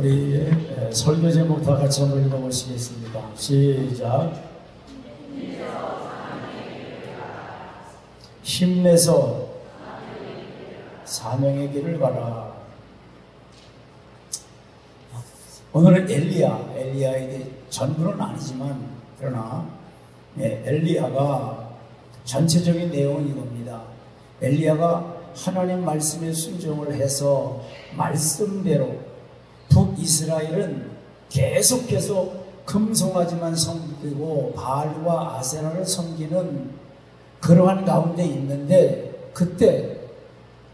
우리 설교 제목 다 같이 한번 읽어보시겠습니다. 시작. 힘내서 사명의 길을 가라. 오늘은 엘리야에게 전부는 아니지만 그러나 엘리야가 전체적인 내용은 이겁니다. 엘리야가 하나님 말씀에 순종을 해서 말씀대로 북이스라엘은 계속해서 금송아지만 섬기고 바알과 아세라를 섬기는 그러한 가운데 있는데, 그때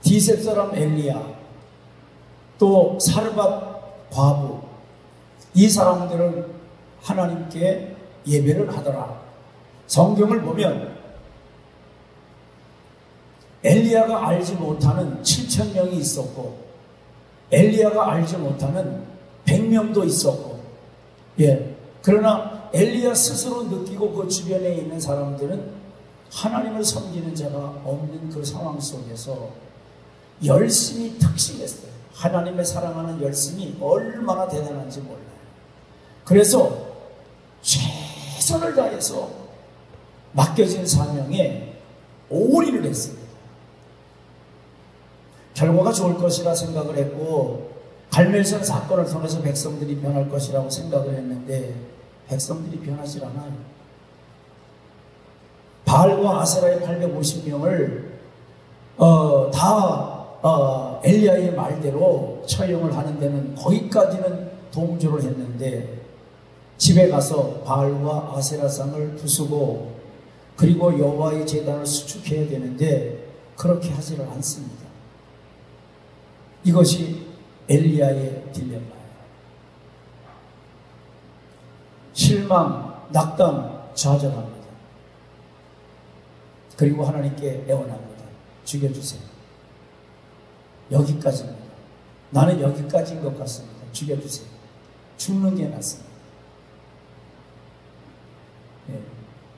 디셉 사람 엘리야, 또 사르밧 과부, 이 사람들은 하나님께 예배를 하더라. 성경을 보면 엘리야가 알지 못하는 7,000명이 있었고, 엘리야가 알지 못하는 100명도 있었고, 그러나 엘리야 스스로 느끼고 그 주변에 있는 사람들은 하나님을 섬기는 자가 없는 그 상황 속에서 열심히 특심했어요. 하나님을 사랑하는 열심이 얼마나 대단한지 몰라요. 그래서 최선을 다해서 맡겨진 사명에 올인을 했습니다. 결과가 좋을 것이라 생각을 했고, 갈멜산 사건을 통해서 백성들이 변할 것이라고 생각을 했는데 백성들이 변하지 않아요. 바알과 아세라의 850명을 다 엘리야의 말대로 처형을 하는 데는 거기까지는 동조를 했는데, 집에 가서 바알과 아세라상을 부수고 그리고 여호와의 제단을 수축해야 되는데 그렇게 하지를 않습니다. 이것이 엘리야의 딜레마예요. 실망, 낙담, 좌절합니다. 그리고 하나님께 애원합니다. 죽여주세요. 여기까지입니다. 나는 여기까지인 것 같습니다. 죽여주세요. 죽는 게 낫습니다.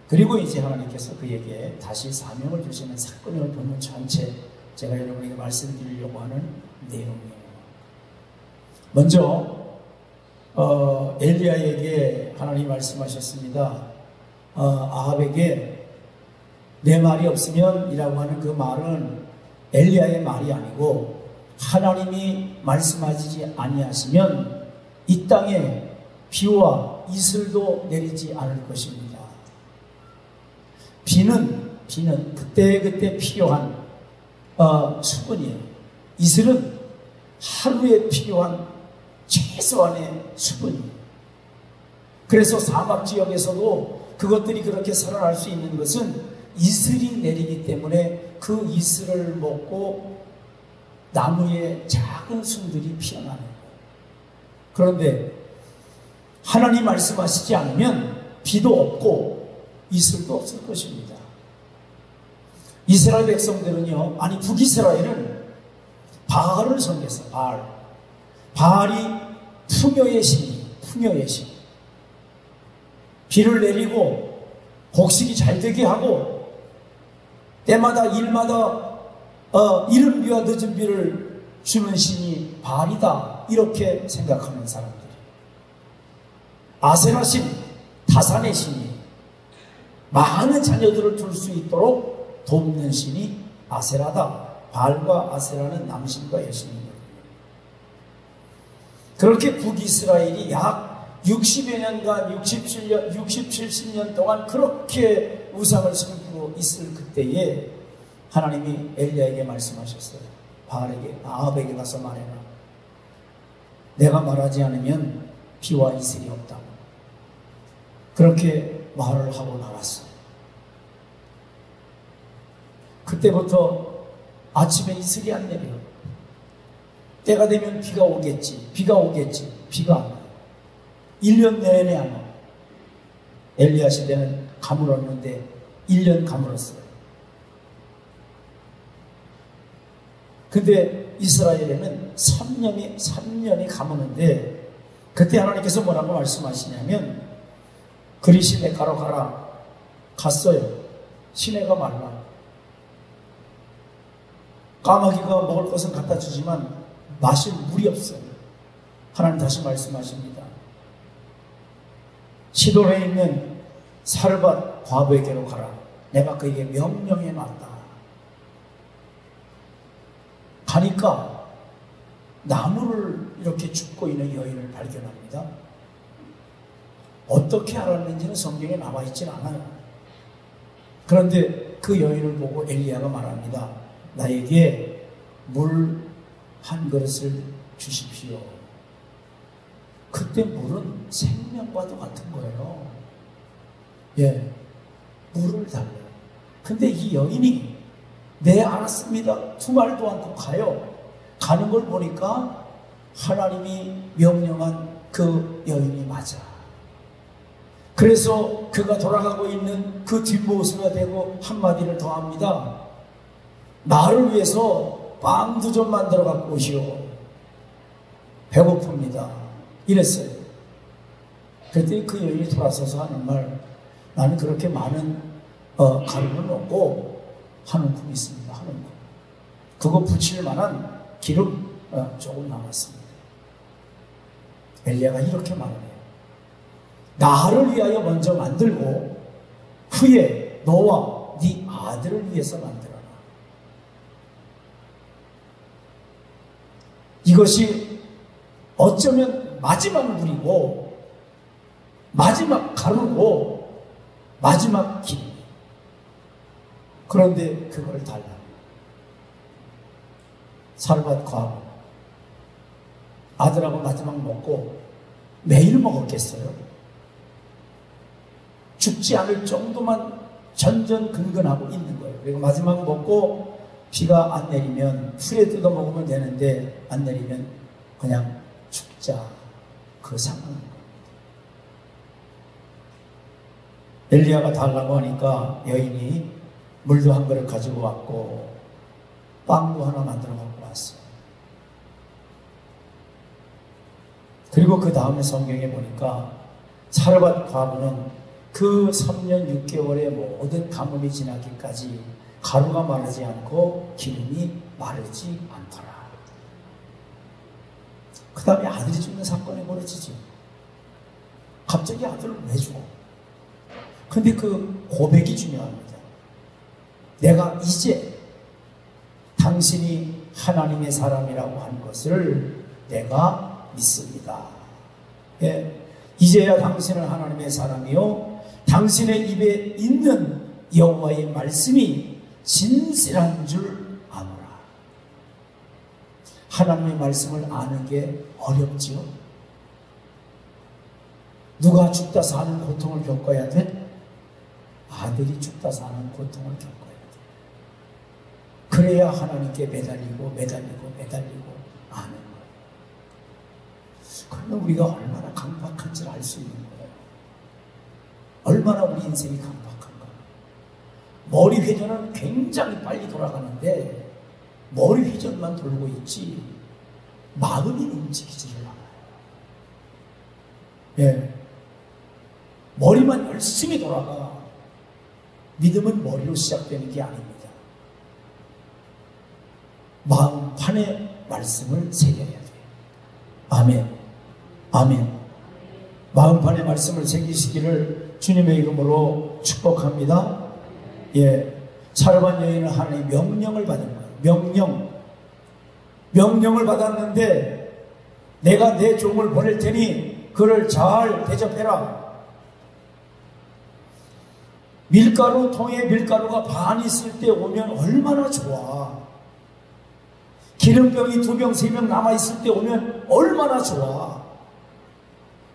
그리고 이제 하나님께서 그에게 다시 사명을 주시는 사건을 보는 전체, 제가 여러분에게 말씀드리려고 하는 내용이에요. 먼저 엘리야에게 하나님이 말씀하셨습니다. 아합에게 내 말이 없으면 이라고 하는 그 말은 엘리야의 말이 아니고, 하나님이 말씀하시지 아니하시면 이 땅에 비와 이슬도 내리지 않을 것입니다. 비는 그때그때 필요한 수분이에요. 이슬은 하루에 필요한 최소한의 수분이에요. 그래서 사막 지역에서도 그것들이 그렇게 살아날 수 있는 것은 이슬이 내리기 때문에 그 이슬을 먹고 나무에 작은 순들이 피어나는 거예요. 그런데 하나님 말씀하시지 않으면 비도 없고 이슬도 없을 것입니다. 이스라엘 백성들은요, 아니 북이스라엘은 바알을 섬겼어요. 바알이 풍요의 신이에요. 풍요의 신. 비를 내리고 곡식이 잘 되게 하고 때마다 일마다 이른 비와 늦은 비를 주는 신이 바알이다, 이렇게 생각하는 사람들이. 아세라 신, 타산의 신이 많은 자녀들을 둘 수 있도록 돕는 신이 아세라다. 바알과 아세라는 남신과 여신입니다. 그렇게 북이스라엘이 약 60여 년간 70년 동안 그렇게 우상을 섬기고 있을 그때에 하나님이 엘리야에게 말씀하셨어요. 바알에게, 아합에게 가서 말해라. 내가 말하지 않으면 비와 이슬이 없다고. 그렇게 말을 하고 나갔어요. 그때부터 아침에 이슬이 안 내려. 때가 되면 비가 오겠지. 비가 안 와요. 1년 내내 안 와요. 엘리야 시대는 가물었는데 1년 가물었어요. 근데 이스라엘에는 3년이 가무는데, 그때 하나님께서 뭐라고 말씀하시냐면, 그리 시내가로 가라. 갔어요. 시내가 말라. 까마귀가 먹을 것은 갖다 주지만 마실 물이 없어요. 하나님 다시 말씀하십니다. 시돈에 있는 사르밧 과부에게로 가라. 내가 그에게 명령해 놨다. 가니까 나무를 이렇게 줍고 있는 여인을 발견합니다. 어떻게 알았는지는 성경에 나와 있질 않아요. 그런데 그 여인을 보고 엘리야가 말합니다. 나에게 물 한 그릇을 주십시오. 그때 물은 생명과도 같은 거예요. 예, 물을 달래요. 근데 이 여인이 네 알았습니다. 두 말도 않고 가요. 가는 걸 보니까 하나님이 명령한 그 여인이 맞아. 그래서 그가 돌아가고 있는 그 뒷모습에 대고 한마디를 더 합니다. 나를 위해서 빵 2점 만들어 갖고 오시오. 배고픕니다. 이랬어요. 그랬더니 그 여인이 돌아서서 하는 말, 나는 그렇게 많은 가루는 없고 한 움큼 있습니다. 한 움큼. 그거 붙일 만한 기름 조금 남았습니다. 엘리야가 이렇게 말해요. 나를 위하여 먼저 만들고 후에 너와 네 아들을 위해서 만들어라. 이것이 어쩌면 마지막 물이고 마지막 가루고 마지막 길. 그런데 그걸 달라. 사르밧 과부 아들하고 마지막 먹고 매일 먹었겠어요? 죽지 않을 정도만 전전근근하고 있는 거예요. 그리고 마지막 먹고 비가 안 내리면 풀에 뜯어 먹으면 되는데 안 내리면 그냥 죽자. 그 상황인 겁니다. 엘리야가 달라고 하니까 여인이 물도 한 그릇 가지고 왔고 빵도 하나 만들어 갖고 왔어요. 그리고 그 다음에 성경에 보니까 사르밧 과부는 그 3년 6개월의 모든 가뭄이 지나기까지 가루가 마르지 않고 기름이 마르지 않더라. 그 다음에 아들이 죽는 사건이 벌어지죠. 갑자기 아들을 왜 죽어? 근데 그 고백이 중요합니다. 내가 이제 당신이 하나님의 사람이라고 한 것을 내가 믿습니다. 예, 이제야 당신은 하나님의 사람이요 당신의 입에 있는 여호와의 말씀이 진실한 줄 아노라. 하나님의 말씀을 아는 게 어렵지요. 누가 죽다 사는 고통을 겪어야 돼? 아들이 죽다 사는 고통을 겪어야 돼. 그래야 하나님께 매달리고 아는 거예요. 그러면 우리가 얼마나 강박한지를 알 수 있는 거예요. 얼마나 우리 인생이 강박한가. 머리 회전은 굉장히 빨리 돌아가는데 머리 회전만 돌고 있지 마음이 움직이지를 않아요. 예, 머리만 열심히 돌아가. 믿음은 머리로 시작되는 게 아닙니다. 마음판에 말씀을 새겨야 돼요. 아멘. 아멘. 마음판에 말씀을 새기시기를 주님의 이름으로 축복합니다. 예, 사르밧 여인은 하나님의 명령을 받은 거예요. 명령을 받았는데 내가 내 종을 보낼 테니 그를 잘 대접해라. 밀가루 통에 밀가루가 반 있을 때 오면 얼마나 좋아. 기름병이 2병 3병 남아있을 때 오면 얼마나 좋아.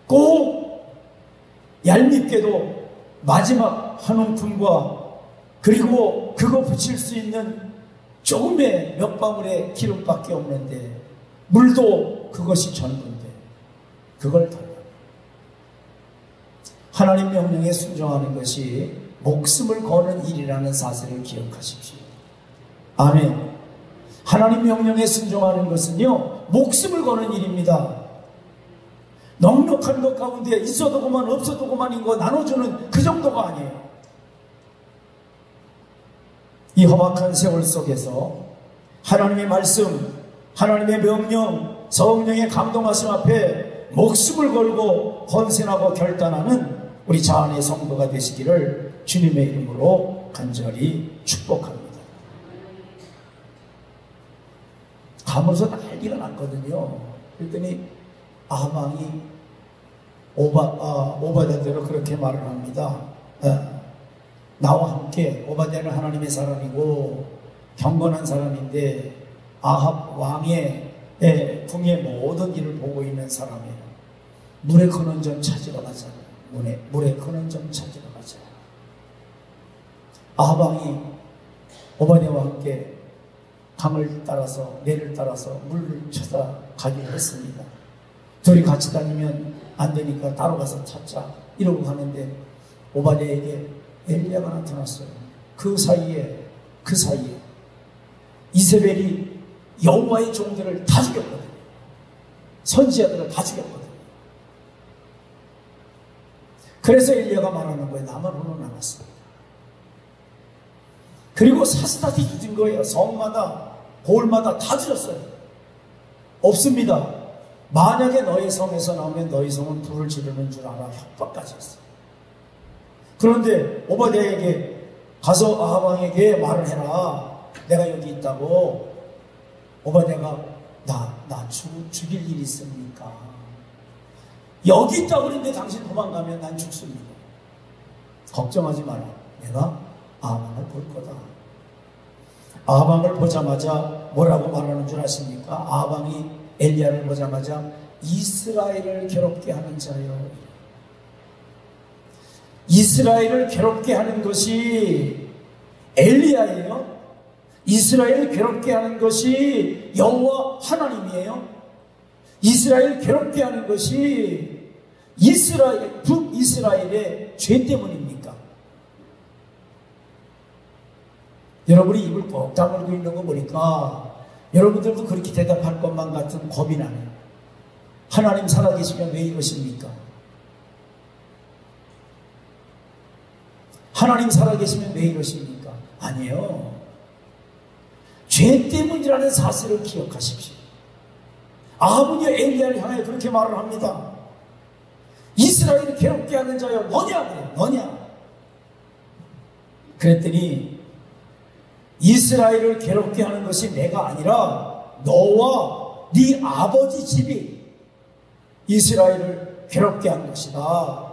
꼭 얄밉게도 마지막 한 움큼과 그리고 그거 붙일 수 있는 조금의 몇 방울의 기름밖에 없는데 물도 그것이 전부인데 그걸 달라. 하나님 명령에 순종하는 것이 목숨을 거는 일이라는 사실을 기억하십시오. 아멘. 하나님 명령에 순종하는 것은요 목숨을 거는 일입니다. 넉넉한 것 가운데 있어도 그만 없어도 그만인 거 나눠주는 그 정도가 아니에요. 이 험악한 세월 속에서 하나님의 말씀, 하나님의 명령, 성령의 감동하심 앞에 목숨을 걸고 헌신하고 결단하는 우리 자안의 성도가 되시기를 주님의 이름으로 간절히 축복합니다. 가면서 난리가 났거든요. 그랬더니 아방이 오바댜대로 그렇게 말을 합니다. 나와 함께, 오바댜는 하나님의 사람이고 경건한 사람인데 아합 왕의 궁의 모든 일을 보고 있는 사람이에요. 물에 커는 점 찾으러 가자. 물에 커는 점 찾으러 가자. 아합 왕이 오바댜와 함께 강을 따라서, 내를 따라서 물을 찾아가기로 했습니다. 둘이 같이 다니면 안 되니까 따로 가서 찾자 이러고 가는데 오바댜에게 엘리야가 나타났어요. 그 사이에 이세벨이 여호와의 종들을 다 죽였거든요. 선지자들을 다 죽였거든요. 그래서 엘리야가 말하는 거예요. 나만 홀로 남았습니다. 그리고 사스다디 뒤진 거예요. 성마다 골마다 다 죽였어요. 없습니다. 만약에 너희 성에서 나오면 너희 성은 불을 지르는 줄 알아. 협박까지 했어요. 그런데 오바댜에게 가서 아합 왕에게 말을 해라. 내가 여기 있다고. 오바댜가 나 죽일 일이 있습니까? 여기 있다고 그랬는데 당신 도망가면 난 죽습니다. 걱정하지 마라. 내가 아합 왕을 볼 거다. 아합 왕을 보자마자 뭐라고 말하는 줄 아십니까? 아합 왕이 엘리야를 보자마자 이스라엘을 괴롭게 하는 자요. 이스라엘을 괴롭게 하는 것이 엘리야예요. 이스라엘을 괴롭게 하는 것이 여호와 하나님이에요. 이스라엘을 괴롭게 하는 것이 북이스라엘의 죄 때문입니까? 여러분이 입을 꼭 다물고 있는 거 보니까 여러분들도 그렇게 대답할 것만 같은 겁이 나네요. 하나님 살아계시면 왜 이러십니까? 하나님 살아계시면 왜 이러십니까? 아니에요. 죄 때문이라는 사실을 기억하십시오. 아합은요 엘리야를 향해 그렇게 말을 합니다. 이스라엘을 괴롭게 하는 자여 너냐 그래. 너냐. 그랬더니 이스라엘을 괴롭게 하는 것이 내가 아니라 너와 네 아버지 집이 이스라엘을 괴롭게 한 것이다.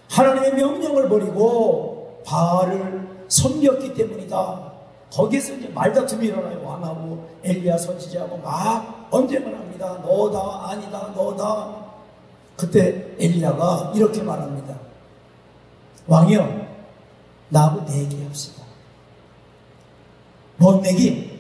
하나님의 명령을 버리고 바알을 섬겼기 때문이다. 거기에서 이제 말다툼이 일어나요. 왕하고 엘리야 선지자하고 막 언쟁을 합니다. 너다 아니다 너다. 그때 엘리야가 이렇게 말합니다. 왕이여 나하고 내기합시다. 뭔 내기?